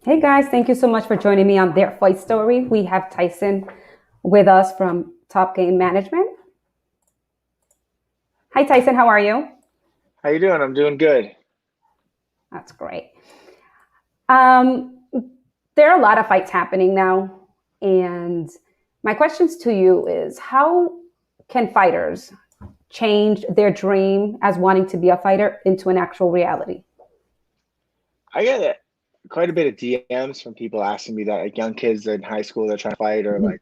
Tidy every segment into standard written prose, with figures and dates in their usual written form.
Hey guys, thank you so much for joining me on Their Fight Story. We have Tyson with us from Top Game Management. Hi Tyson, how are you? How you doing? I'm doing good. That's great. Um, there are a lot of fights happening now, and my questions to you is how can fighters change their dream as wanting to be a fighter into an actual reality? I get quite a bit of DMs from people asking me that, like young kids in high school that are trying to fight, or Mhm.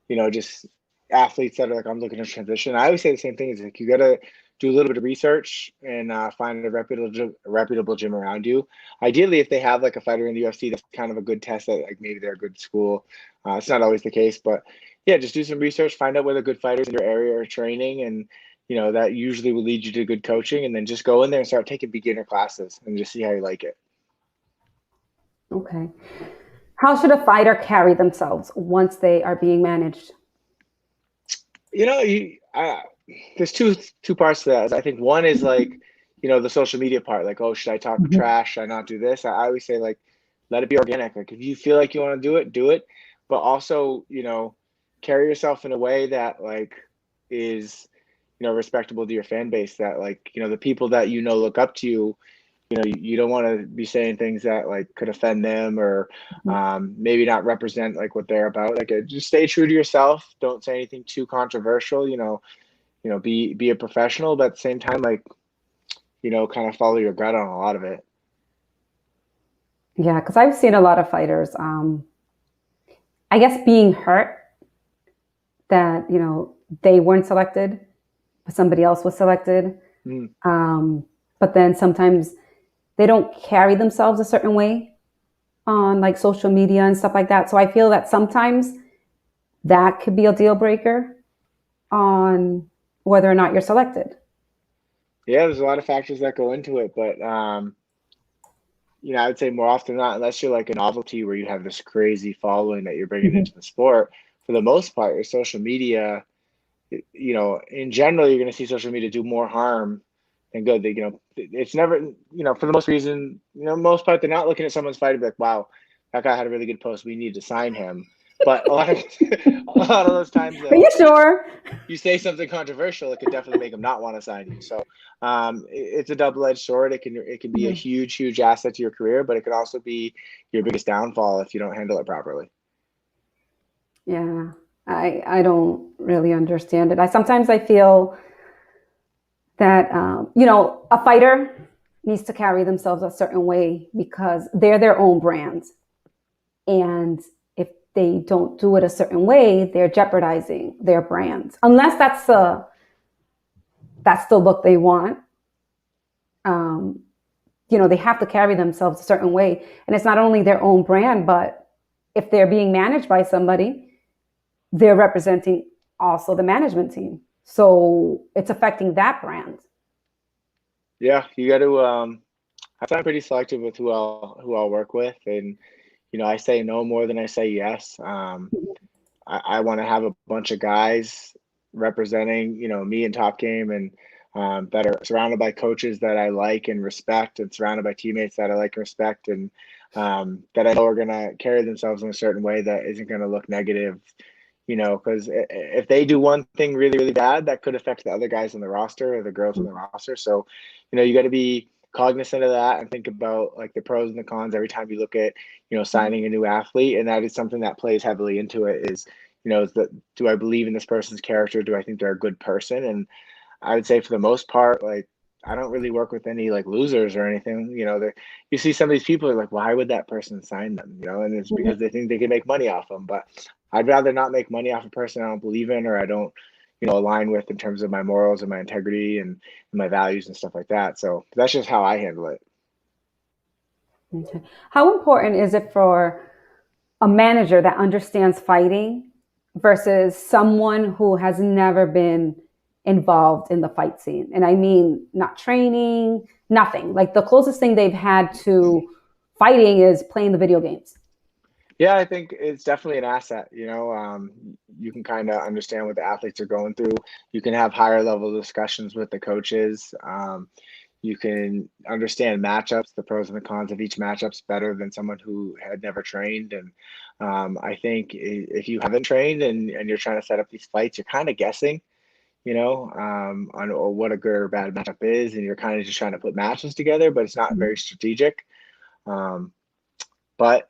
like, just athletes that are like, I'm looking to transition. I always say the same thing: is like you gotta do a little bit of research and find a reputable gym around you. Ideally, if they have like a fighter in the UFC, that's kind of a good test that like maybe they're a good school. It's not always the case, but yeah, just do some research, find out where the good fighters in your area are training, and that usually will lead you to good coaching, and then just go in there and start taking beginner classes and just see how you like it. Okay. How should a fighter carry themselves once they are being managed? You know, there's two parts to that. I think one is like, the social media part. Like, oh, should I talk Mhm. trash? Should I not do this? I always say like, let it be organic. Like, if you feel like you want to do it, do it. But also, carry yourself in a way that like is, respectable to your fan base. That like, the people that look up to you. You don't want to be saying things that like could offend them or maybe not represent like what they're about. Like, just stay true to yourself. Don't say anything too controversial. Be a professional, but at the same time, like, kind of follow your gut on a lot of it. Yeah, because I've seen a lot of fighters, I guess, being hurt that, they weren't selected, but somebody else was selected. Mm. Um, but then sometimes they don't carry themselves a certain way on like social media and stuff like that. So I feel that sometimes that could be a deal breaker on whether or not you're selected. Yeah, there's a lot of factors that go into it, but I would say more often than not, unless you're like a novelty where you have this crazy following that you're bringing Mhm. into the sport, for the most part, your social media, in general, you're going to see social media do more harm than good. It's never, for the most reason, most part, they're not looking at someone's fight and be like, wow, that guy had a really good post. We need to sign him. But a lot of a lot of those times, Are you though, sure? you say something controversial, it could definitely make them not want to sign you. So it's a double-edged sword. It can be a Mhm. huge, huge asset to your career, but it could also be your biggest downfall if you don't handle it properly. Yeah, I don't really understand it. I sometimes I feel that a fighter needs to carry themselves a certain way because they're their own brand, and if they don't do it a certain way, they're jeopardizing their brand. Unless that's the look they want. Um, they have to carry themselves a certain way, and it's not only their own brand, but if they're being managed by somebody, they're representing also the management team. So it's affecting that brand. Yeah, you got to. I'm pretty selective with who I'll work with, and I say no more than I say yes. I want to have a bunch of guys representing, me in Top Game, and that are surrounded by coaches that I like and respect, and surrounded by teammates that I like and respect, and that I know are gonna carry themselves in a certain way that isn't gonna look negative. Because if they do one thing really, really bad, that could affect the other guys on the roster or the girls on the roster. So, you got to be cognizant of that and think about like the pros and the cons every time you look at, signing a new athlete. And that is something that plays heavily into it is, is that do I believe in this person's character? Do I think they're a good person? And I would say for the most part, like I don't really work with any like losers or anything. You see some of these people are like, why would that person sign them? And it's because they think they can make money off them. But I'd rather not make money off a person I don't believe in or I don't, align with in terms of my morals and my integrity and my values and stuff like that. So that's just how I handle it. Okay. How important is it for a manager that understands fighting versus someone who has never been involved in the fight scene? And I mean, not training, nothing. Like the closest thing they've had to fighting is playing the video games. Yeah, I think it's definitely an asset. You can kind of understand what the athletes are going through. You can have higher level discussions with the coaches. You can understand matchups, the pros and the cons of each matchup's better than someone who had never trained. And I think if you haven't trained and you're trying to set up these fights, you're kind of guessing, on or what a good or bad matchup is, and you're kind of just trying to put matches together, but it's not very strategic. Um, but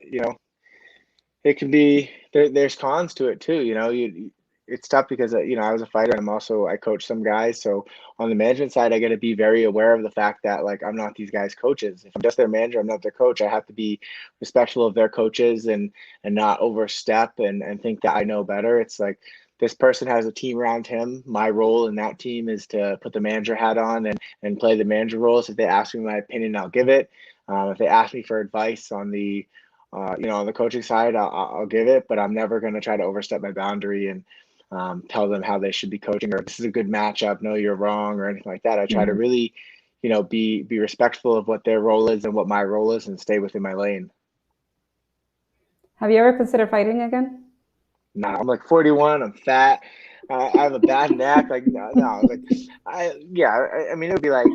it can be there's cons to it too. It's tough because I was a fighter and I coach some guys. So on the management side, I got to be very aware of the fact that like I'm not these guys' coaches. If I'm just their manager, I'm not their coach. I have to be respectful of their coaches and not overstep and think that I know better. It's like this person has a team around him. My role in that team is to put the manager hat on and play the manager roles. If they ask me my opinion, I'll give it. If they ask me for advice on on the coaching side, I'll give it, but I'm never going to try to overstep my boundary and tell them how they should be coaching, or this is a good matchup, no, you're wrong, or anything like that. I try to really, be respectful of what their role is and what my role is and stay within my lane. Have you ever considered fighting again? Nah, I'm like 41, I'm fat. I have a bad neck. Like, no, like, I mean, it would be like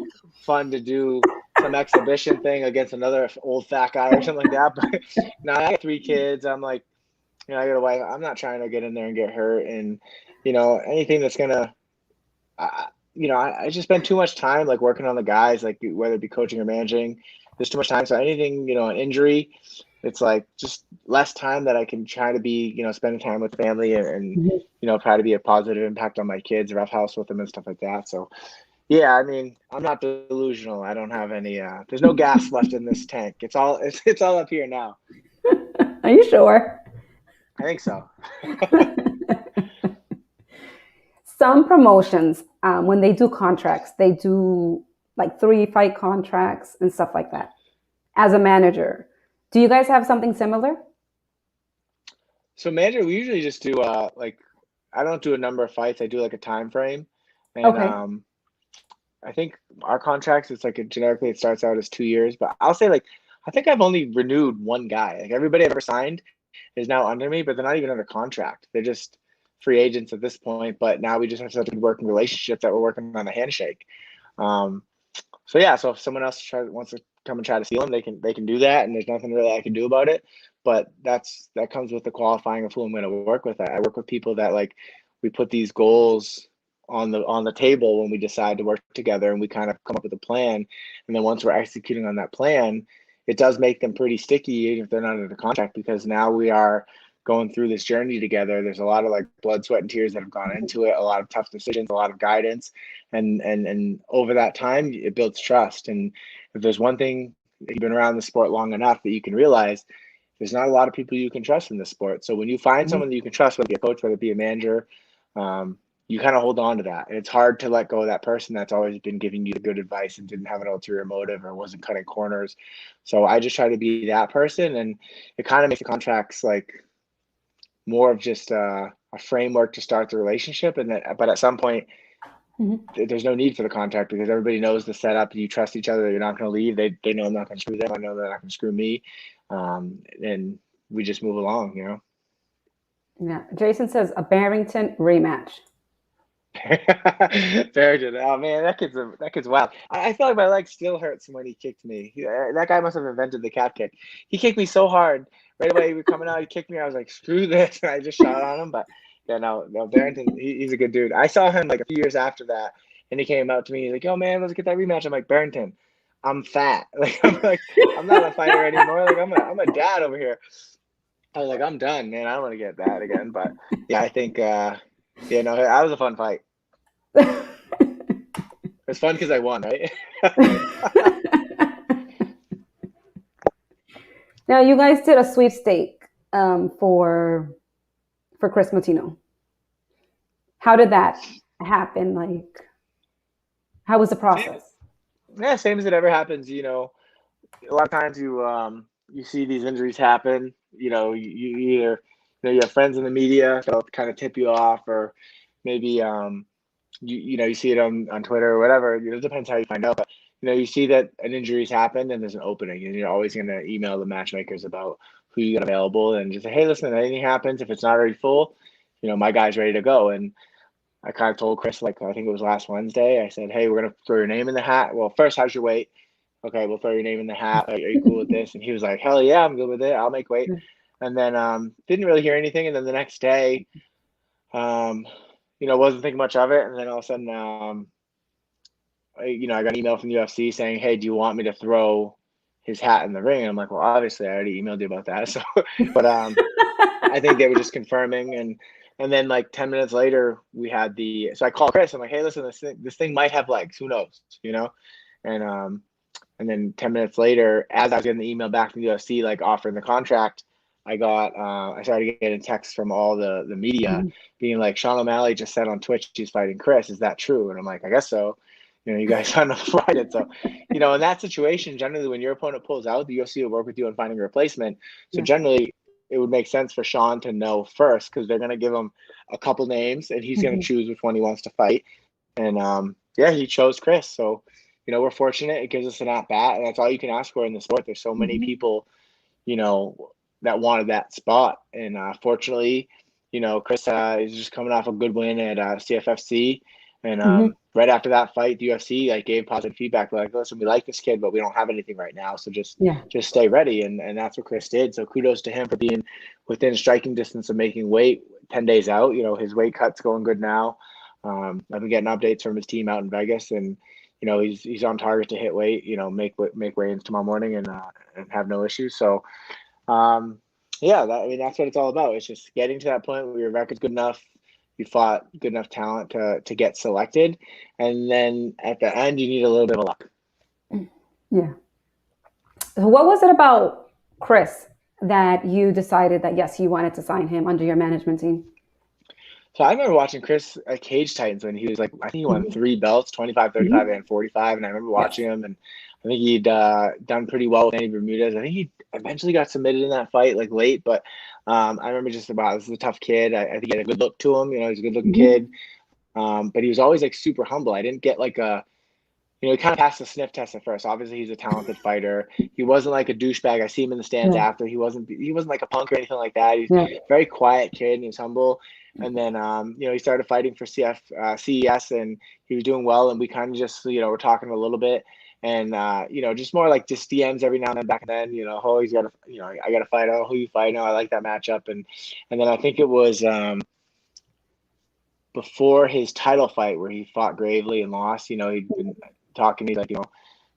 fun to do some exhibition thing against another old fat guy or something like that. But no, I got 3 kids. I'm like, I got a wife. I'm not trying to get in there and get hurt. And, anything that's gonna, I just spend too much time like working on the guys, like whether it be coaching or managing. There's too much time. So anything, an injury, it's like just less time that I can try to be, spending time with family and try to be a positive impact on my kids, rough house with them and stuff like that. So yeah, I mean, I'm not delusional. I don't have any there's no gas left in this tank. It's all up here now. Are you sure? I think so. Some promotions, when they do contracts, they do like 3 fight contracts and stuff like that. As a manager, do you guys have something similar? So manager, we usually just do like I don't do a number of fights. I do like a time frame, and Okay. I think our contracts it's like generically it starts out as 2 years, but I'll say like I think I've only renewed one guy. Like everybody I've ever signed is now under me, but they're not even under contract. They're just free agents at this point. But now we just have such a good working relationship that we're working on a handshake. Um, so yeah, so if someone else wants to come and try to steal them, they can do that, and there's nothing really I can do about it. But that comes with the qualifying of who I'm going to work with. I work with people that like we put these goals on the table when we decide to work together, and we kind of come up with a plan. And then once we're executing on that plan, it does make them pretty sticky, even if they're not under contract, because now we are going through this journey together. There's a lot of like blood, sweat, and tears that have gone into it, a lot of tough decisions, a lot of guidance. And over that time, it builds trust. And if there's one thing, if you've been around the sport long enough that you can realize there's not a lot of people you can trust in this sport. So when you find someone that you can trust, whether it be a coach, whether it be a manager, you kind of hold on to that. And it's hard to let go of that person that's always been giving you good advice and didn't have an ulterior motive or wasn't cutting corners. So I just try to be that person. And it kind of makes the contracts like more of just a framework to start the relationship. But at some point, there's no need for the contract because everybody knows the setup. You trust each other. You're not going to leave. They know I'm not going to screw them. I know they're not going to screw me. And we just move along. Yeah. Jason says a Barrington rematch. Barrington, oh man, that kid's wild. I feel like my leg still hurts when he kicked me. That guy must have invented the cat kick. He kicked me so hard right away. We were coming out, he kicked me. I was like, screw this, and I just shot on him. But yeah, no, Barrington, he's a good dude. I saw him like a few years after that, and he came out to me. He's like, "Yo, man, let's get that rematch." I'm like, Barrington, I'm fat. I'm not a fighter anymore. Like, I'm a dad over here. I was like, I'm done, man. I don't want to get that again. But yeah, I think, that was a fun fight. It was fun because I won, right? Now you guys did a sweepstake for Chris Motino. How did that happen? Like, how was the process? Yeah, same as it ever happens. A lot of times you see these injuries happen. You either you have friends in the media that'll kind of tip you off, or maybe you see it on Twitter or whatever. It depends how you find out, but you see that an injury's happened and there's an opening, and you're always going to email the matchmakers about who you got available and just say, hey, listen, if anything happens, if it's not already full, my guy's ready to go. And I kind of told Chris, like, I think it was last Wednesday, I said, hey, we're going to throw your name in the hat. Well, first, how's your weight? Okay, we'll throw your name in the hat. Are you cool with this? And he was like, hell yeah, I'm good with it. I'll make weight. And then didn't really hear anything. And then the next day, wasn't thinking much of it. And then all of a sudden, I got an email from the UFC saying, hey, do you want me to throw his hat in the ring? And I'm like, well, obviously, I already emailed you about that. So, but I think they were just confirming. And then like 10 minutes later, so I called Chris. I'm like, hey, listen, this thing might have legs. Who knows? And then 10 minutes later, as I was getting the email back from the UFC, like offering the contract, I started getting texts from all the media being like, Sean O'Malley just said on Twitch he's fighting Chris. Is that true? And I'm like, I guess so. You guys signed up for it. So, in that situation, generally when your opponent pulls out, the UFC will work with you on finding a replacement. So generally, it would make sense for Sean to know first, because they're going to give him a couple names and he's going to choose which one he wants to fight. And he chose Chris. So, we're fortunate. It gives us an at-bat, and that's all you can ask for in the sport. There's so many people, that wanted that spot. And fortunately, Chris is just coming off a good win at CFFC. And right after that fight, the UFC gave positive feedback. They're like, listen, we like this kid, but we don't have anything right now. So just stay ready. And that's what Chris did. So kudos to him for being within striking distance of making weight 10 days out. His weight cut's going good now. I've been getting updates from his team out in Vegas, and he's on target to hit weight, make weigh-ins tomorrow morning and have no issues. So that's what it's all about. It's just getting to that point where your record's good enough, you fought good enough talent to get selected, and then at the end you need a little bit of luck. Yeah. So what was it about Chris that you decided that yes, you wanted to sign him under your management team? So I remember watching Chris at Cage Titans when he was like, I think he won 3 belts, 25, 35, and 45. And I remember watching him, and I think he'd done pretty well with Andy Bermudez. I think he eventually got submitted in that fight, like late, but I remember just about, this is a tough kid. I think he had a good look to him. He's a good looking kid. But he was always like super humble. I didn't get like he kind of passed the sniff test at first. Obviously, he's a talented fighter. He wasn't like a douchebag. I see him in the stands after. He wasn't like a punk or anything like that. He's a very quiet kid, and he's humble. And then, he started fighting for CES, and he was doing well. And we kind of just, were talking a little bit, and just more like just DMs every now and then back then. Oh, he's got to, I got to fight. Oh, who you fight? No, I like that matchup. And then I think it was before his title fight where he fought Gravely and lost. He'd been talking. He's like,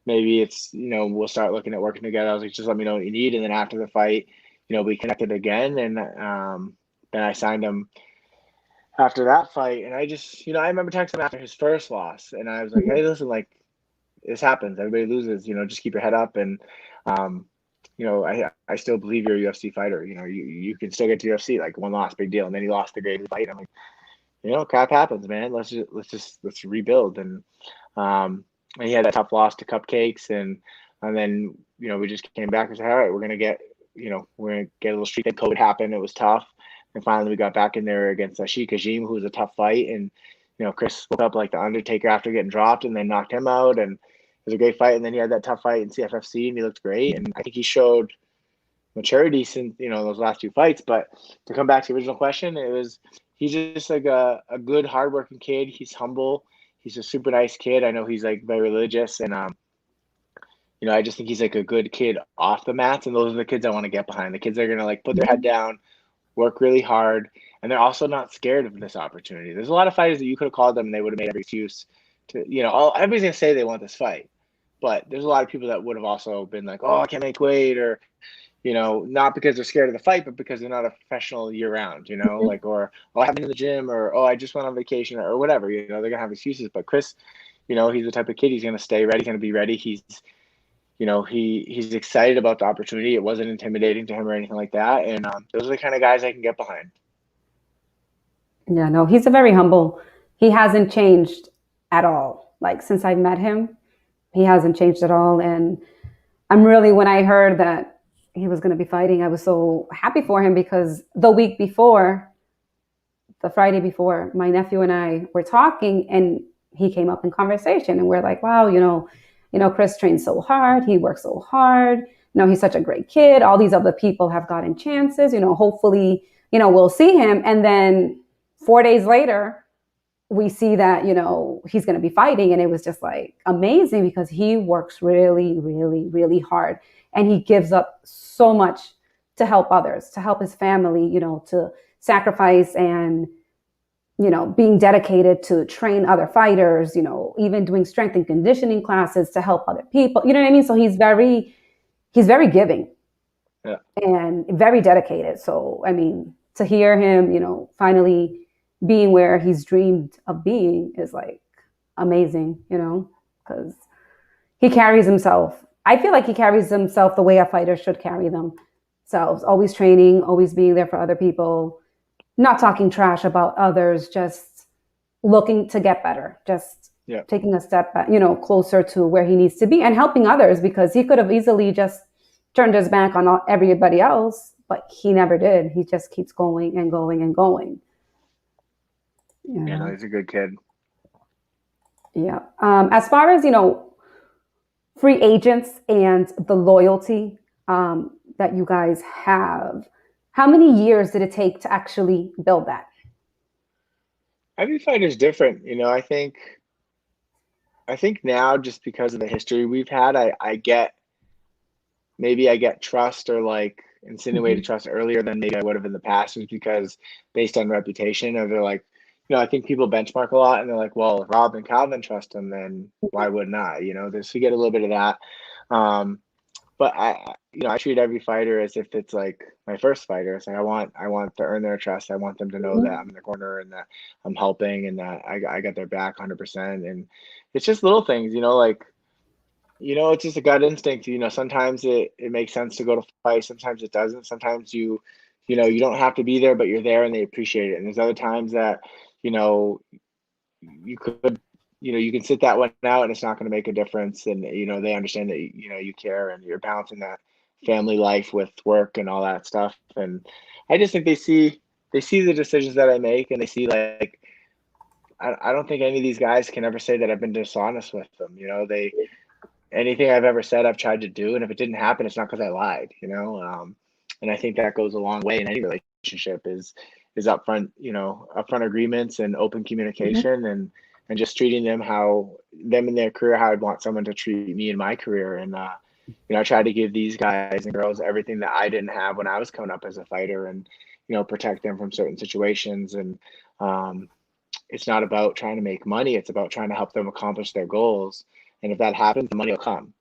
maybe it's, we'll start looking at working together. I was like, just let me know what you need. And then after the fight, we connected again, and then I signed him after that fight. And I just, I remember texting him after his first loss, and I was like, hey, listen, like, this happens. Everybody loses, just keep your head up. And, I still believe you're a UFC fighter. You can still get to UFC, like, one loss, big deal. And then he lost the great fight. I'm like, crap happens, man. Let's rebuild. And he had that tough loss to Cupcakes. And then, we just came back and said, all right, we're going to get a little streak. Then COVID happened. It was tough. And finally we got back in there against Ashik Kajim, who was a tough fight. And, Chris woke up like the Undertaker after getting dropped, and then knocked him out. And it was a great fight. And then he had that tough fight in CFFC, and he looked great. And I think he showed maturity since, those last 2 fights. But to come back to the original question, he's just like a good, hardworking kid. He's humble. He's a super nice kid. I know he's like very religious, and I just think he's like a good kid off the mats, and those are the kids I want to get behind. The kids that are gonna like put their head down, work really hard, and they're also not scared of this opportunity. There's a lot of fighters that you could have called them and they would have made every excuse to, everybody's gonna say they want this fight, but there's a lot of people that would have also been like, oh, I can't make weight, or not because they're scared of the fight, but because they're not a professional year round, like, or, oh, I haven't been in the gym, or, oh, I just went on vacation, or whatever, they're going to have excuses. But Chris, he's the type of kid, he's going to stay ready, he's going to be ready. He's excited about the opportunity. It wasn't intimidating to him or anything like that. And those are the kind of guys I can get behind. Yeah, no, he's a very humble. He hasn't changed at all. Like, since I've met him, he hasn't changed at all. And I'm really, when I heard that he was going to be fighting, I was so happy for him, because the week before, the Friday before, my nephew and I were talking, and he came up in conversation, and we're like, wow, Chris trains so hard. He works so hard. He's such a great kid. All these other people have gotten chances, hopefully, we'll see him. And then 4 days later, we see that, you know, he's going to be fighting. And it was just like amazing because he works really, really, really hard. And he gives up so much to help others, to help his family, you know, to sacrifice and, you know, being dedicated to train other fighters, you know, even doing strength and conditioning classes to help other people. You know what I mean? So he's very giving. Yeah. And very dedicated. So, I mean, to hear him, you know, finally being where he's dreamed of being is like amazing, you know, because he carries himself. I feel like he carries himself the way a fighter should carry themselves, always training, always being there for other people, not talking trash about others, just looking to get better, just Yeah. taking a step back, you know, closer to where he needs to be and helping others because he could have easily just turned his back on everybody else, but he never did. He just keeps going and going and going. You Yeah, no, know? he's a good kid. Yeah. As far as, you know, free agents and the loyalty that you guys have, how many years did it take to actually build that? Every fighter's different, you know. I think now, just because of the history we've had, I get, maybe I get trust, or like insinuated Mm-hmm. trust earlier than maybe I would have in the past, is because based on reputation, or they're like, you know, I think people benchmark a lot and they're like, well, if Rob and Calvin trust him, then why wouldn't I? You know, there's, we get a little bit of that. Um, but you know, I treat every fighter as if it's like my first fighter. It's like I want to earn their trust. I want them to know that Mm-hmm. I'm in their corner and that I'm helping and that I got their back 100%. And it's just little things, you know, like, you know, it's just a gut instinct. You know, sometimes it makes sense to go to fight. Sometimes it doesn't. Sometimes you know, you don't have to be there, but you're there and they appreciate it. And there's other times that, you know, you could, you know, you can sit that one out and it's not going to make a difference. And, you know, they understand that, you know, you care and you're balancing that family life with work and all that stuff. And I just think they see the decisions that I make, and they see like, I don't think any of these guys can ever say that I've been dishonest with them. You know, anything I've ever said, I've tried to do, and if it didn't happen, it's not because I lied. You know, and I think that goes a long way in any relationship, is upfront, you know, upfront agreements and open Mm-hmm. communication, and just treating them in their career how I'd want someone to treat me in my career. And you know, I try to give these guys and girls everything that I didn't have when I was coming up as a fighter, and you know, protect them from certain situations. And um, it's not about trying to make money; it's about trying to help them accomplish their goals. And if that happens, the money will come.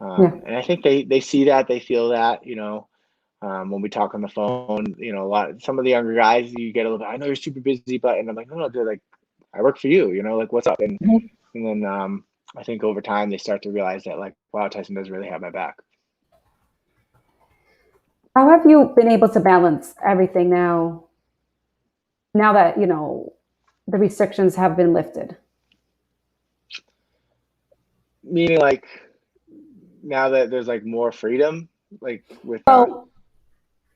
Yeah. And I think they see that, they feel that, you know, when we talk on the phone, you know, some of the younger guys, you get a little bit, I know you're super busy, but, and I'm like, no, no, dude, like, I work for you, you know, like, what's up? Mhm. And then I think over time they start to realize that, like, wow, Tyson does really have my back. How have you been able to balance everything now that, you know, the restrictions have been lifted? Meaning, like, now that there's like more freedom, like with Well,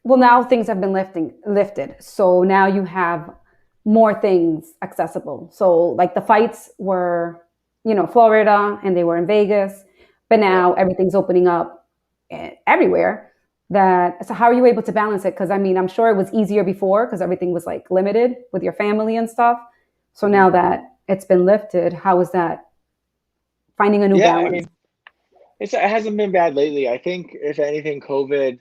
well, now things have been lifted. So now you have more things accessible. So like the fights were, you know, Florida and they were in Vegas, but yeah. now everything's opening up everywhere. That, so how are you able to balance it? Because I mean, I'm sure it was easier before because everything was like limited with your family and stuff. So Hmm. now that it's been lifted, how is that finding a new Yeah, I balance? mean, it hasn't been bad lately. I think if anything, COVID,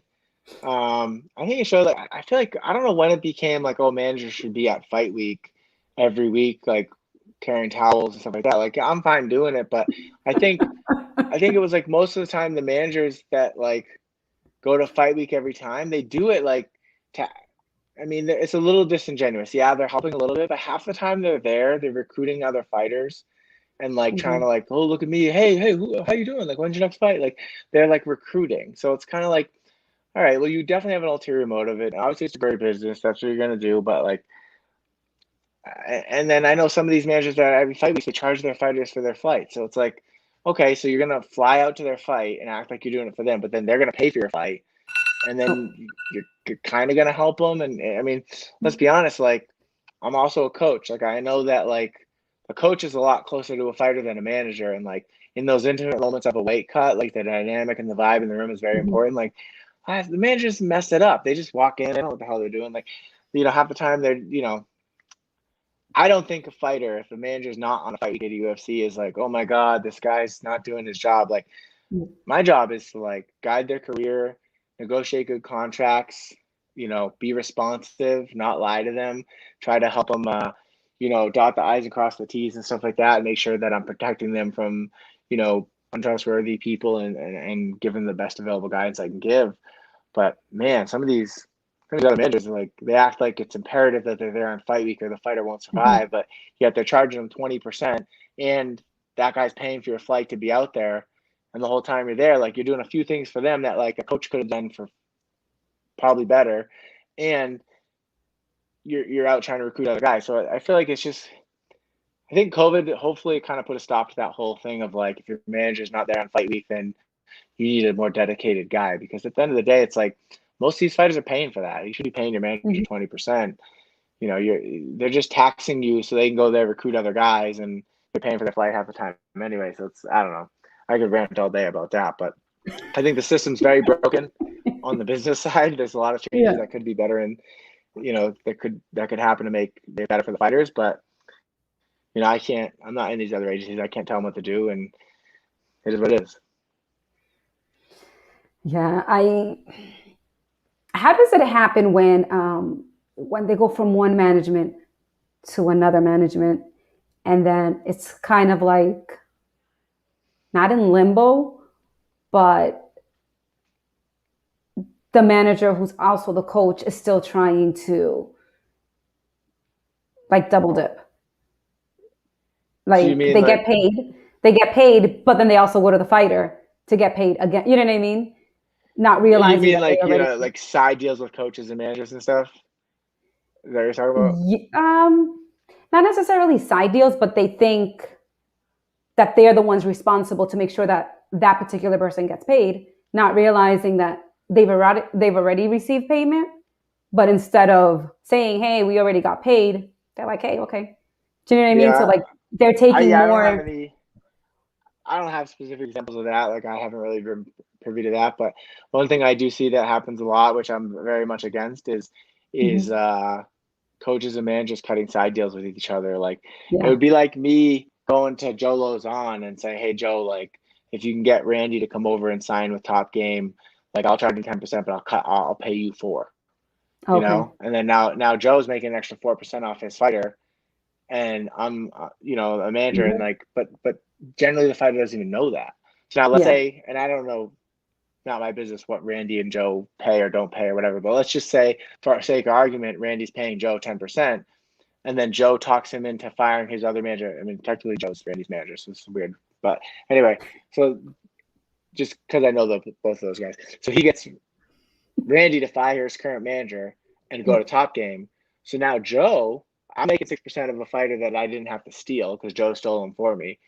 I think it showed that, I feel like, I don't know when it became like, oh, managers should be at fight week every week, like carrying towels and stuff like that. Like, I'm fine doing it, but I think I think it was like most of the time the managers that like go to fight week every time, they do it like to, I mean, it's a little disingenuous. Yeah, they're helping a little bit, but half the time they're there, they're recruiting other fighters and like trying to Mhm. like, oh, look at me. Hey, how you doing? Like, when's your next fight? Like, they're like recruiting. So it's kind of like, all right, well, you definitely have an ulterior motive. And obviously, it's a great business. That's what you're gonna do. But like, and then I know some of these managers that every fight week they charge their fighters for their flight. So it's like, okay, so you're gonna fly out to their fight and act like you're doing it for them, but then they're gonna pay for your fight, and then you're kind of gonna help them. And I mean, let's be honest. Like, I'm also a coach. Like, I know that like a coach is a lot closer to a fighter than a manager, and like in those intimate moments of a weight cut, like the dynamic and the vibe in the room is very Mhm. important. Like, the managers mess it up. They just walk in, they don't know what the hell they're doing. Like, you know, half the time they're, you know, I don't think a fighter, if a manager's not on a fight week at UFC, is like, oh my God, this guy's not doing his job. Like, my job is to like guide their career, negotiate good contracts, be responsive, not lie to them, try to help them, dot the I's and cross the T's and stuff like that, and make sure that I'm protecting them from, untrustworthy people and give them the best available guidance I can give. But man, some of these other managers are like, they act like it's imperative that they're there on fight week or the fighter won't Mhm. survive, but yet they're charging them 20% and that guy's paying for your flight to be out there. And the whole time you're there, like you're doing a few things for them that like a coach could have done for probably better. And you're out trying to recruit other guys. So I feel like it's just, I think COVID hopefully kind of put a stop to that whole thing of like, if your manager's not there on fight week, then you need a more dedicated guy, because at the end of the day, it's like most of these fighters are paying for that. You should be paying your manager Mhm. 20%. They're just taxing you so they can go there, recruit other guys, and they're paying for their flight half the time anyway. So I don't know. I could rant all day about that, but I think the system's very broken on the business side. There's a lot of changes Yeah. that could be better, and that could happen to make it better for the fighters. But I'm not in these other agencies. I can't tell them what to do, and it is what it is. Yeah. How does it happen when they go from one management to another management, and then it's kind of like not in limbo, but the manager who's also the coach is still trying to like double dip. So you Like mean like they get paid, but then they also go to the fighter to get paid again. You know what I mean? Not you realizing mean that they like already. like side deals with coaches and managers and stuff? Is that what you're talking about? Not necessarily side deals, but they think that they're the ones responsible to make sure that that particular person gets paid, not realizing that they've already received payment, but instead of saying, "Hey, we already got paid," they're like, "Hey, okay." Do you know what I mean? So Yeah, like they're taking I don't have more. any. I don't have specific examples of that. Like I haven't really been privy to that. But one thing I do see that happens a lot, which I'm very much against, is Mhm. coaches and managers cutting side deals with each other. Like it Yeah. would be like me going to Joe Lozon and saying, "Hey Joe, like if you can get Randy to come over and sign with Top Game, like I'll charge you 10%, but I'll pay you 4." Okay. And then now Joe's making an extra 4% off his fighter, and I'm a manager, and Mhm. like but generally the fighter doesn't even know that. So now let's Yeah. say, and I don't know, not my business what Randy and Joe pay or don't pay or whatever, but let's just say for sake of argument, Randy's paying Joe 10%, and then Joe talks him into firing his other manager. I mean, technically Joe's Randy's manager, so it's weird. But anyway, so just because I know both of those guys, so he gets Randy to fire his current manager and go to Top Game. So now Joe, I'm making 6% of a fighter that I didn't have to steal because Joe stole him for me.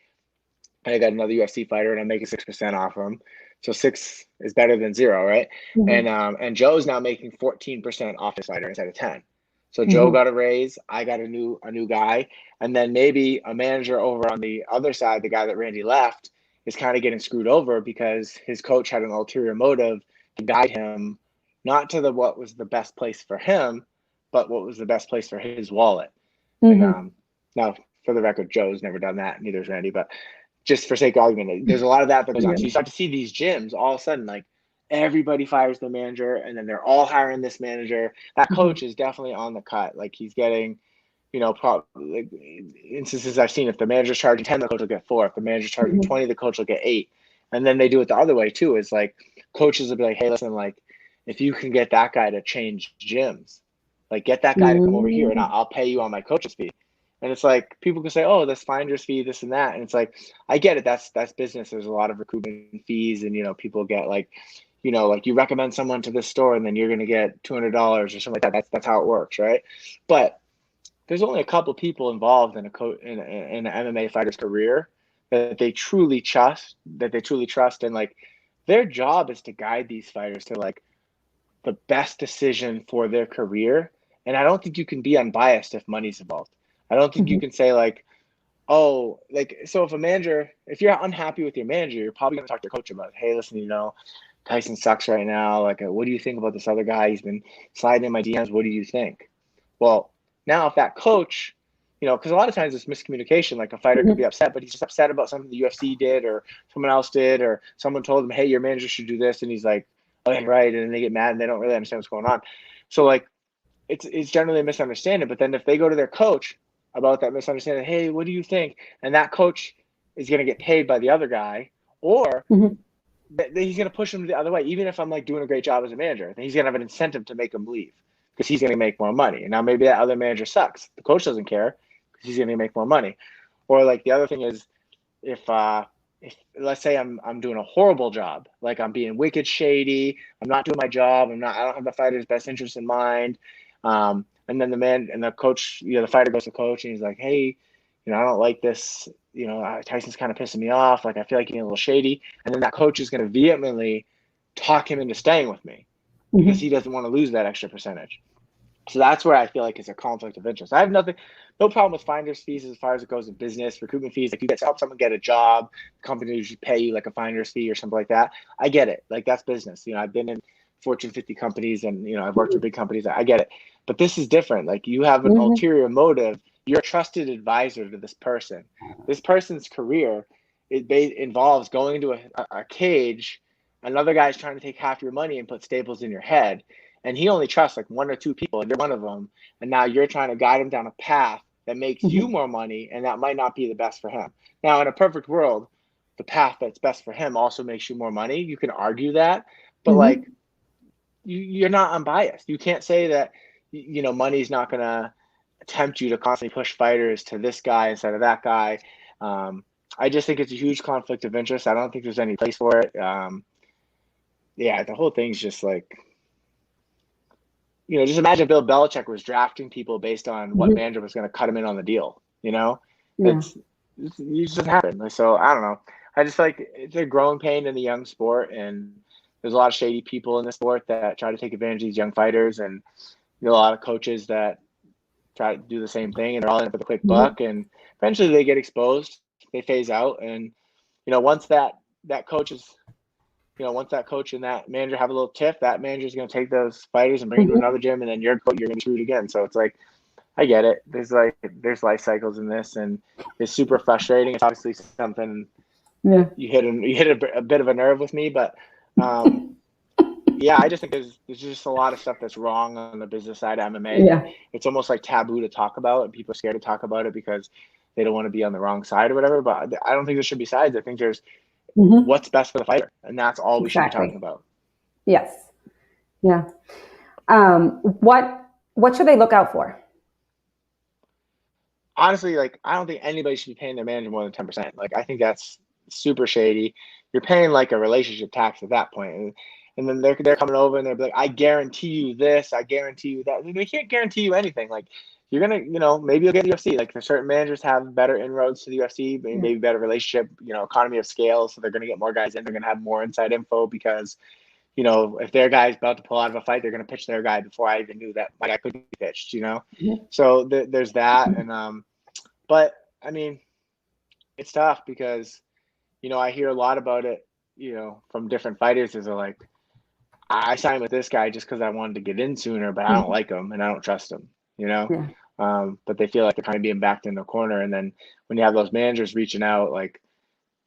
And I got another UFC fighter and I'm making 6% off him. So 6 is better than 0, right? Mhm. And Joe's now making 14% off his fighter instead of 10. So Joe Mhm. got a raise, I got a new guy, and then maybe a manager over on the other side, the guy that Randy left, is kind of getting screwed over because his coach had an ulterior motive to guide him not to the what was the best place for him, but what was the best place for his wallet. And Mhm. now, for the record, Joe's never done that, neither has Randy, but just for sake of argument, there's a lot of that goes on. Yeah. So you start to see these gyms all of a sudden, like everybody fires their manager, and then they're all hiring this manager. That Mhm. coach is definitely on the cut. Like he's getting, probably like, instances I've seen. If the manager's charging 10, the coach will get 4. If the manager's charging Mhm. 20, the coach will get 8. And then they do it the other way too. Is like coaches will be like, hey, listen, like if you can get that guy to change gyms, like get that guy to come over here, and Mhm. I'll pay you on my coach's fee. And it's like people can say, "Oh, that's finder's fee, this and that," and it's like, I get it. That's business. There's a lot of recruitment fees, and people get like, like you recommend someone to this store, and then you're going to get $200 or something like that. That's how it works, right? But there's only a couple people involved in in an MMA fighter's career that they truly trust, and like their job is to guide these fighters to like the best decision for their career. And I don't think you can be unbiased if money's involved. I don't think you Mhm. can say like, oh, like so if you're unhappy with your manager, you're probably gonna talk to your coach about, hey, listen, Tyson sucks right now. Like, what do you think about this other guy? He's been sliding in my DMs. What do you think? Well, now if that coach because a lot of times it's miscommunication. Like a fighter could be Hmm. upset, but he's just upset about something the UFC did or someone else did, or someone told him, hey, your manager should do this. And he's like, okay, right. And then they get mad and they don't really understand what's going on. So like, it's generally a misunderstanding. But then if they go to their coach about that misunderstanding, hey, what do you think? And that coach is going to get paid by the other guy, or Hmm. he's going to push him the other way. Even if I'm like doing a great job as a manager, then he's going to have an incentive to make him leave because he's going to make more money. And now maybe that other manager sucks. The coach doesn't care because he's going to make more money. Or like the other thing is if let's say I'm doing a horrible job, like I'm being wicked shady, I'm not doing my job, I don't have the fighter's best interest in mind. And then the coach, the fighter goes to the coach and he's like, hey, I don't like this. Tyson's kind of pissing me off. Like I feel like he's a little shady. And then that coach is going to vehemently talk him into staying with me because Hmm. he doesn't want to lose that extra percentage. So that's where I feel like it's a conflict of interest. I have no problem with finder's fees as far as it goes in business, recruitment fees. Like you help someone get a job, the company should pay you like a finder's fee or something like that. I get it. Like that's business. I've been in Fortune 50 companies and, I've worked for big companies. I get it. But this is different. Like you have an Hmm. ulterior motive. You're a trusted advisor to this person. This person's career, involves going into a cage. Another guy's trying to take half your money and put staples in your head, and he only trusts like one or two people, and you're one of them. And now you're trying to guide him down a path that makes you Hmm. more money, and that might not be the best for him. Now, in a perfect world, the path that's best for him also makes you more money. You can argue that, but like Hmm. you're not unbiased. You can't say that money's not going to tempt you to constantly push fighters to this guy instead of that guy. Um, I just think it's a huge conflict of interest. I don't think there's any place for it. Yeah, the whole thing's just like, just imagine Bill Belichick was drafting people based on what Hmm. manager was going to cut him in on the deal. Yeah. It just doesn't happen. So I don't know. I just feel like it's a growing pain in the young sport, and there's a lot of shady people in the sport that try to take advantage of these young fighters, and a lot of coaches that try to do the same thing, and they're all in it for the quick Hmm. buck, and eventually they get exposed, they phase out, and once that coach is once that coach and that manager have a little tiff, that manager is going to take those fighters and bring them to Hmm. another gym, and then you're going to be screwed again. So it's like, I get it. There's life cycles in this, and it's super frustrating. It's obviously something Yeah. you hit a bit of a nerve with me, but yeah, I just think there's just a lot of stuff that's wrong on the business side of MMA that Yeah. it's almost like taboo to talk about, and people are scared to talk about it because they don't want to be on the wrong side or whatever. But I don't think there should be sides. I think there's Hmm. what's best for the fighter, and that's all we should be talking Exactly. about. Yes. Yeah. What should they look out for? Honestly, like I don't think anybody should be paying their manager more than 10%. Like I think that's super shady. You're paying like a relationship tax at that point. And then they're coming over and they're like, I guarantee you this, I guarantee you that. They can't guarantee you anything. Like you're gonna, maybe you'll get the UFC. Like certain managers have better inroads to the UFC, Yeah. maybe better relationship, economy of scale. So they're gonna get more guys in. They're gonna have more inside info because if their guy's about to pull out of a fight, they're going to pitch their guy before I even knew that my guy could be pitched. Mhm. So there's that. And, but I mean, it's tough because, I hear a lot about it, from different fighters is like, I signed with this guy just because I wanted to get in sooner, but I don't Mhm. like him and I don't trust him. Yeah. But they feel like they're kind of being backed in the corner. And then when you have those managers reaching out, like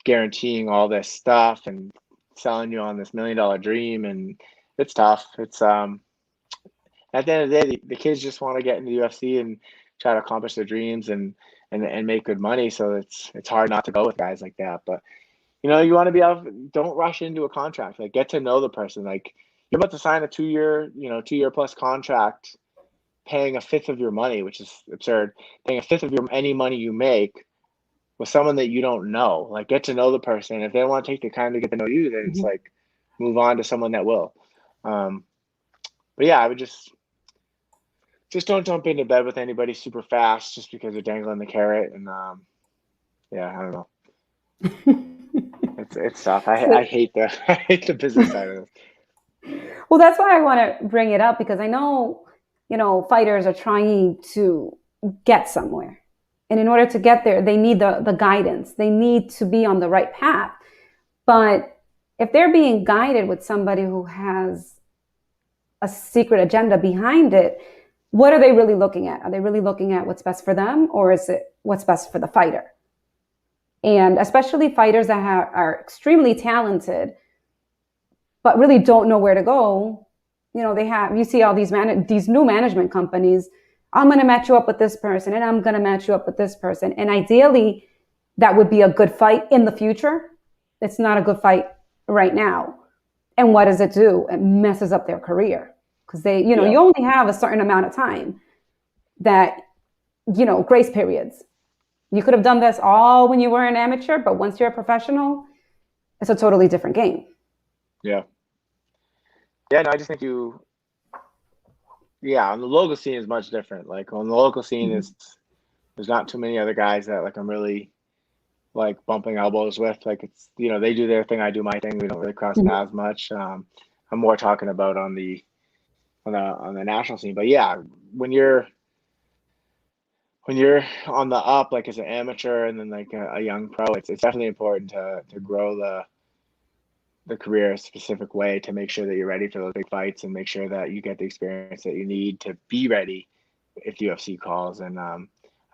guaranteeing all this stuff and selling you on this $1 million dream, and it's tough. It's at the end of the day, the kids just want to get into the UFC and try to accomplish their dreams and make good money. So it's hard not to go with guys like that. But you want to be able. Don't rush into a contract. Like get to know the person. Like you're about to sign a 2 year, 2 year plus contract, paying a fifth of your money, which is absurd. Paying a fifth of your any money you make with someone that you don't know. Like get to know the person. If they don't want to take the time to get to know you, then it's Mhm. like move on to someone that will. Um, but yeah, I would just don't jump into bed with anybody super fast just because they're dangling the carrot. And yeah, I don't know. It's tough. I So, hate the I hate the business side of this. well, that's why I want to bring it up because I know, fighters are trying to get somewhere. And in order to get there, they need the guidance. They need to be on the right path. But if they're being guided with somebody who has a secret agenda behind it, what are they really looking at? Are they really looking at what's best for them, or is it what's best for the fighter? And especially fighters that are extremely talented, but really don't know where to go. You know, you see all these new management companies. I'm going to match you up with this person, and I'm going to match you up with this person. And ideally, that would be a good fight in the future. It's not a good fight right now. And what does it do? It messes up their career, because you only have a certain amount of time that, grace periods. You could have done this all when you were an amateur, but once you're a professional, it's a totally different game. Yeah. Yeah, no, I just think on the local scene is much different. Like on the local scene there's not too many other guys that like I'm really like bumping elbows with. Like it's, they do their thing, I do my thing. We don't really cross paths much. I'm more talking about on the national scene. But yeah, when you're on the up, like as an amateur and then like a young pro, it's definitely important to grow the career a specific way to make sure that you're ready for those big fights and make sure that you get the experience that you need to be ready if the UFC calls. And I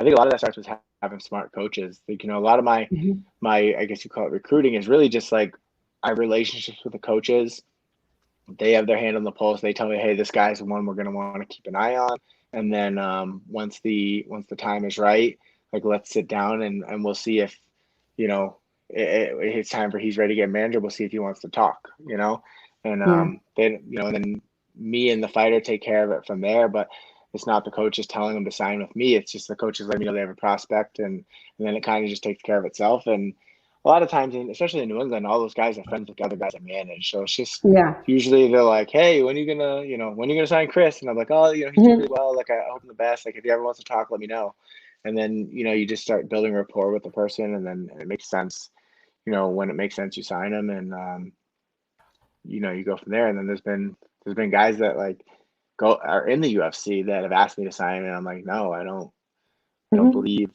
think a lot of that starts with having smart coaches. Like, a lot of my I guess you call it recruiting is really just like I have relationships with the coaches. They have their hand on the pulse. They tell me, hey, this guy's the one we're going to want to keep an eye on. And then once the time is right, like let's sit down and we'll see if, it's time for he's ready to get manager. We'll see if he wants to talk, and then me and the fighter take care of it from there. But it's not the coaches telling them to sign with me. It's just the coaches letting me know they have a prospect, and then it kind of just takes care of itself. And a lot of times, especially in New England, all those guys are friends with the other guys I manage. So it's just usually they're like, hey, when are you gonna sign Chris? And I'm like, oh, he's doing really well. Like I hope him the best. Like if he ever wants to talk, let me know. And then you just start building rapport with the person, and then it makes sense. When it makes sense, you sign them, and you go from there. And then there's been guys that like are in the UFC that have asked me to sign, and I'm like, no, I don't believe,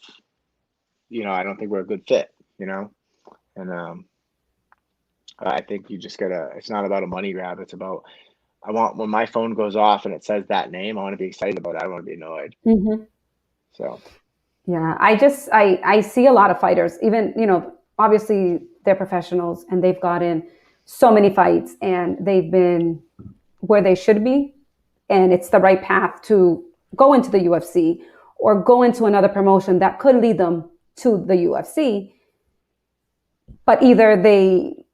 I don't think we're a good fit, and I think you just it's not about a money grab. It's about, when my phone goes off and it says that name, I want to be excited about it. I don't want to be annoyed. So. Yeah, I see a lot of fighters, even, obviously they're professionals and they've gotten so many fights and they've been where they should be. And it's the right path to go into the UFC or go into another promotion that could lead them to the UFC. But either they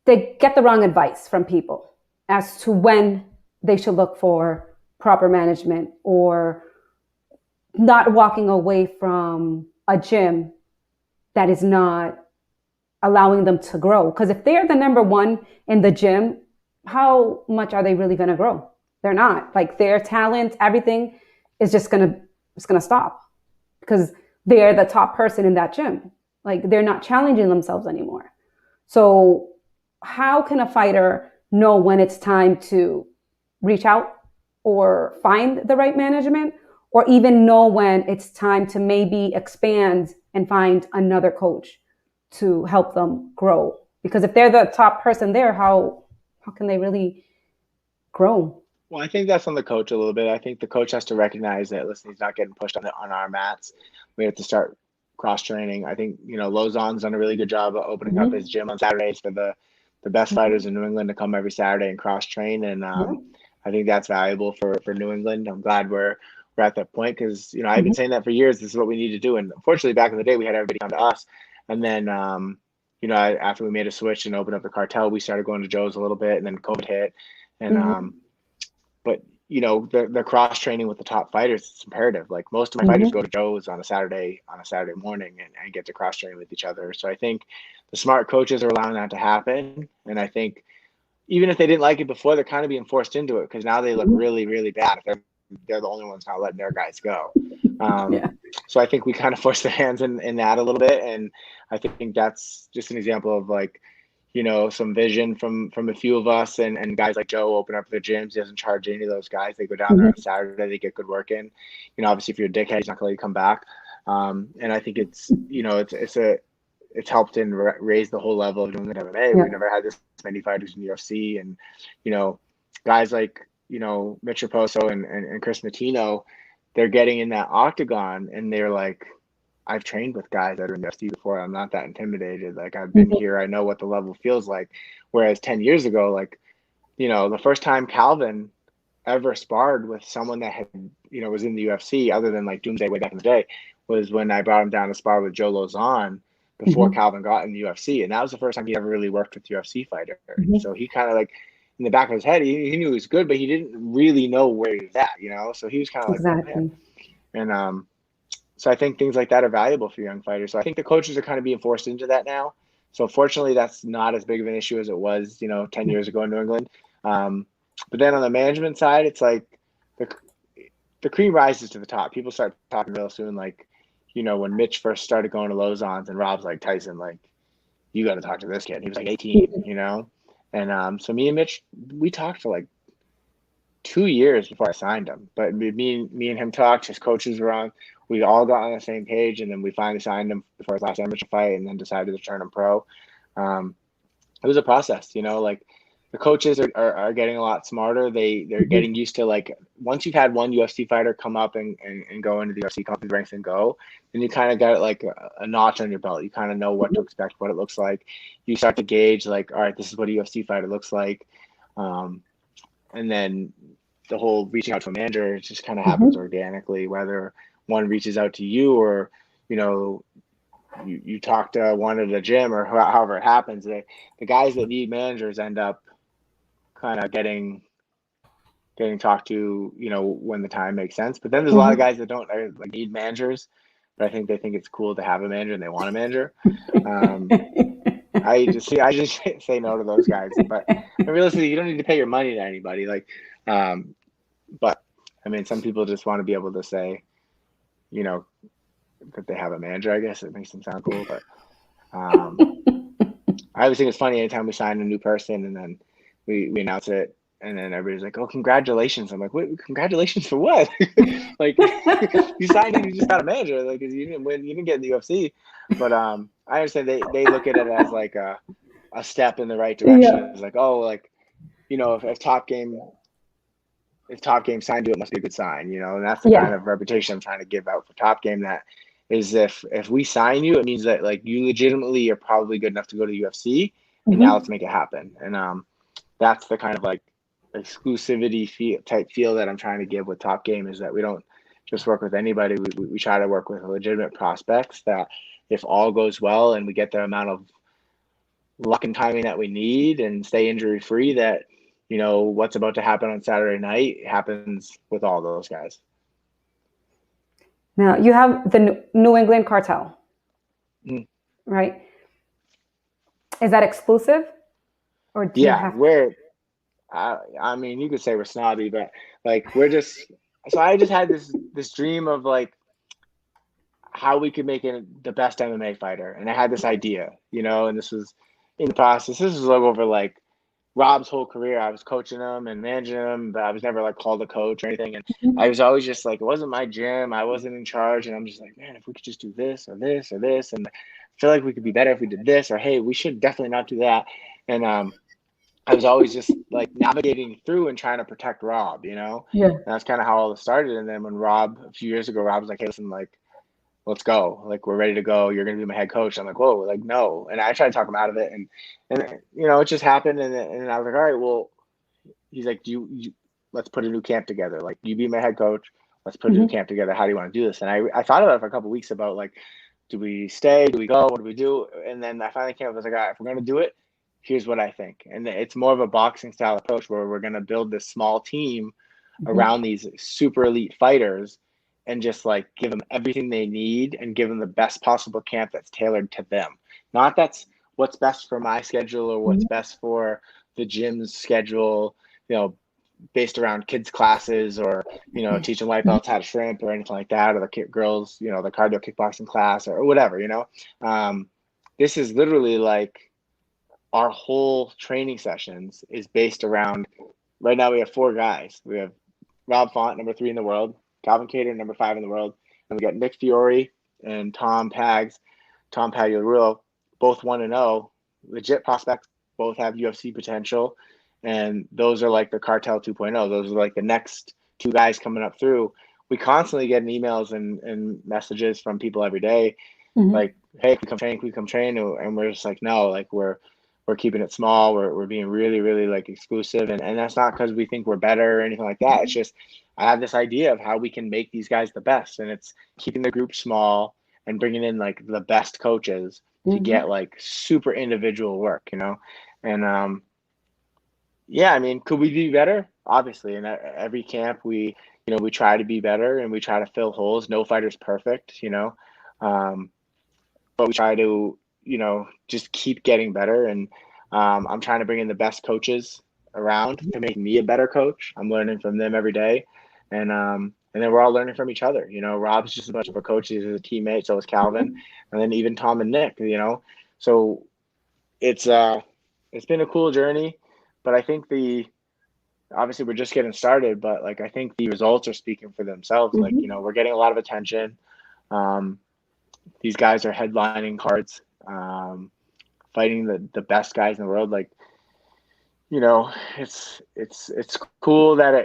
get the wrong advice from people as to when they should look for proper management, or not walking away from a gym that is not allowing them to grow. Because if they're the number one in the gym, how much are they really going to grow? They're not. Like their talent, everything is just going to stop because they're the top person in that gym. Like they're not challenging themselves anymore. So how can a fighter know when it's time to reach out or find the right management, or even know when it's time to maybe expand and find another coach to help them grow? Because if they're the top person there, how can they really grow? Well, I think that's on the coach a little bit. I think the coach has to recognize that, listen, he's not getting pushed on our mats. We have to start cross training. I think, Lozon's done a really good job of opening up his gym on Saturdays for the best fighters in New England to come every Saturday and cross train. And I think that's valuable for New England. I'm glad we're at that point, because, I've been saying that for years. This is what we need to do. And unfortunately, back in the day, we had everybody come to us. And then, after we made a switch and opened up the cartel, we started going to Joe's a little bit, and then COVID hit. And, but, the cross training with the top fighters, it's imperative. Like most of my fighters go to Joe's on a Saturday morning and get to cross train with each other. So I think the smart coaches are allowing that to happen. And I think even if they didn't like it before, they're kind of being forced into it, because now they look really, really bad if they're the only ones not letting their guys go. So I think we kind of force their hands in that a little bit. And I think that's just an example of like, some vision from a few of us, and guys like Joe open up their gyms. He doesn't charge any of those guys. They go down there on Saturday, they get good work in. Obviously if you're a dickhead, he's not going to let you come back. And I think it's helped and raise the whole level of New England MMA. We've never had this many fighters in the UFC, and guys like Mitch Raposo and Chris Matino, they're getting in that octagon and they're like, I've trained with guys that are in the UFC before. I'm not that intimidated. Like I've been Mhm. here. I know what the level feels like. Whereas 10 years ago, like, the first time Calvin ever sparred with someone that had, was in the UFC other than like Doomsday way back in the day was when I brought him down to spar with Joe Lozon before Mhm. Calvin got in the UFC. And that was the first time he ever really worked with UFC fighter. And Mhm. so he kind of like in the back of his head, he knew he was good, but he didn't really know where he was at. So he was kind of like, oh man. Exactly. And so I think things like that are valuable for young fighters. So I think the coaches are kind of being forced into that now. So fortunately, that's not as big of an issue as it was, 10 years ago in New England. Um, but then on the management side, it's like the the cream rises to the top. People start talking real soon. Like, when Mitch first started going to Lozon's and Rob's like, Tyson, like, you got to talk to this kid. He was like 18. And so me and Mitch, we talked for like 2 years before I signed him. But me and him talked. His coaches were on. We all got on the same page, and then we finally signed him before his last amateur fight, and then decided to turn him pro. Um, it was a process, like the coaches are getting a lot smarter. They're Mhm. getting used to like once you've had one UFC fighter come up and go into the UFC, come through the ranks and go, then you kind of got like a notch on your belt. You kind of know what to expect, what it looks like. You start to gauge like, all right, this is what a UFC fighter looks like. Um, and then the whole reaching out to a manager, it just kind of happens Mhm. organically, whether one reaches out to you or, you know, you talk to one at the gym or however it happens. The guys that need managers end up kind of getting talked to, when the time makes sense. But then there's a lot of Mhm. guys that don't like need managers, but I think they think it's cool to have a manager and they want a manager. Um, I just say no to those guys. But realistically, you don't need to pay your money to anybody. Like, um, but I mean, some people just want to be able to say, you know, that they have a manager. I guess it makes them sound cool. But um, I always think it's funny anytime we sign a new person and then we announce it and then everybody's like, "Oh, congratulations!" I'm like, "Wait, congratulations for what? Like, you signed and you just got a manager. Like, 'cause you didn't win, you didn't get in the UFC." But I understand they look at it as like a step in the right direction. Yeah. It's like, oh, like if Top Game signed you, it must be a good sign, and that's the kind Yeah. of reputation I'm trying to give out for Top Game. That is, if we sign you, it means that like you legitimately are probably good enough to go to UFC, and now let's Mhm. make it happen. And that's the kind of like exclusivity feel that I'm trying to give with Top Game is that we don't just work with anybody. We try to work with legitimate prospects that if all goes well and we get the amount of luck and timing that we need and stay injury free, that what's about to happen on Saturday night happens with all those guys. Now you have the New England Cartel, Mm. right? Is that exclusive, or do you Yeah, have? I mean, you could say we're snobby, but like we're just. So I just had this dream of like how we could make it the best MMA fighter, and I had this idea, and this was in the process. This was like over like Rob's whole career. I was coaching him and managing him, but I was never like called a coach or anything. And I was always just like, it wasn't my gym. I wasn't in charge. And I'm just like, man, if we could just do this or this or this, and I feel like we could be better if we did this, or hey, we should definitely not do that. And I was always just like navigating through and trying to protect Rob. Yeah. And that's kind of how all this started. And then when Rob, a few years ago, Rob was like, hey, listen, like, let's go. Like, we're ready to go. You're going to be my head coach. I'm like, whoa, like, no. And I tried to talk him out of it. And it just happened. And I was like, all right, well, he's like, let's put a new camp together. Like, you be my head coach. Let's put a new Mhm. camp together. How do you want to do this? And I thought about it for a couple of weeks about like, do we stay? Do we go? What do we do? And then I finally came up. I was like, all right, if we're going to do it, here's what I think. And it's more of a boxing style approach where we're going to build this small team Mhm. around these super elite fighters and just like give them everything they need and give them the best possible camp that's tailored to them. Not that's what's best for my schedule or what's Mhm. best for the gym's schedule, based around kids classes or, teaching white belts how to shrimp or anything like that, or the girls, the cardio kickboxing class or whatever. Um, this is literally like our whole training sessions is based around. Right now we have four guys. We have Rob Font, number 3 in the world, Calvin Cater, number 5 in the world, and we got Nick Fiore and Tom Pagliarulo, both 1-0, legit prospects, both have UFC potential, and those are like the Cartel 2.0. Those are like the next two guys coming up through. We constantly get emails and messages from people every day, Mhm. like, hey, can we come train? And we're just like, no, like we're keeping it small. We're being really, really like exclusive. And that's not because we think we're better or anything like that. It's just, I have this idea of how we can make these guys the best. And it's keeping the group small and bringing in like the best coaches to Mhm. get like super individual work, you know? And, yeah, I mean, could we be better? Obviously, in every camp, we try to be better and we try to fill holes. No fighter's perfect, um, but we try to, just keep getting better. And I'm trying to bring in the best coaches around to make me a better coach. I'm learning from them every day, and then we're all learning from each other. Rob's just as much of a coach as a teammate. So is Calvin, and then even Tom and Nick. So it's been a cool journey, but I think obviously we're just getting started, but like I think the results are speaking for themselves. Like, Mhm. we're getting a lot of attention. Um, these guys are headlining cards, fighting the best guys in the world. Like, it's cool that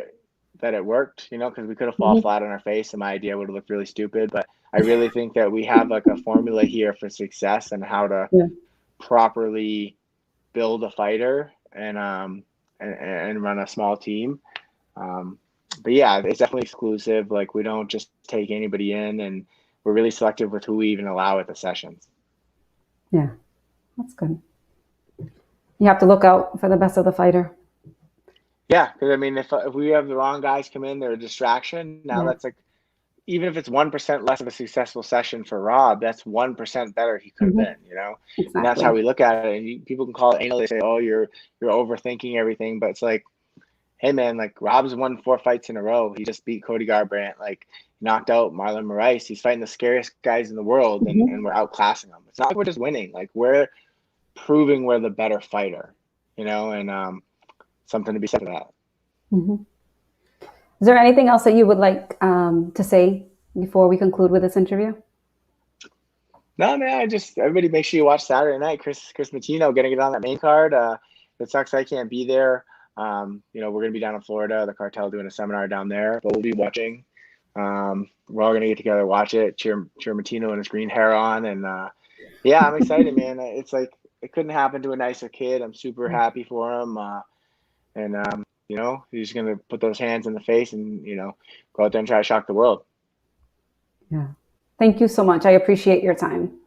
it worked, because we could have fallen Mhm. flat on our face and my idea would have looked really stupid. But I really think that we have like a formula here for success and how to Yeah. properly build a fighter and run a small team. But yeah, it's definitely exclusive. Like, we don't just take anybody in, and we're really selective with who we even allow at the sessions. Yeah. That's good. You have to look out for the best of the fighter. Yeah, because I mean, if we have the wrong guys come in, they're a distraction. Now Yeah. that's like, even if it's 1% less of a successful session for Rob, that's 1% better he could have Mhm. been. And that's how Exactly. we look at it. And people can call it anal. They say, "Oh, you're overthinking everything," but it's like, hey man, like Rob's won 4 fights in a row. He just beat Cody Garbrandt, like knocked out Marlon Moraes. He's fighting the scariest guys in the world, and Mhm. we're outclassing them. It's not like we're just winning. Like, we're proving we're the better fighter, and something to be said for that. Mhm. Is there anything else that you would like to say before we conclude with this interview? No, man, everybody make sure you watch Saturday night. Chris Matino getting it on that main card. It sucks I can't be there. We're gonna be down in Florida, the Cartel doing a seminar down there, but we'll be watching. We're all gonna get together, watch it, cheer Matino and his green hair on, and yeah, I'm excited, man. It's like it couldn't happen to a nicer kid. I'm super happy for him, and he's gonna put those hands in the face and go out there and try to shock the world. Yeah. Thank you so much. I appreciate your time.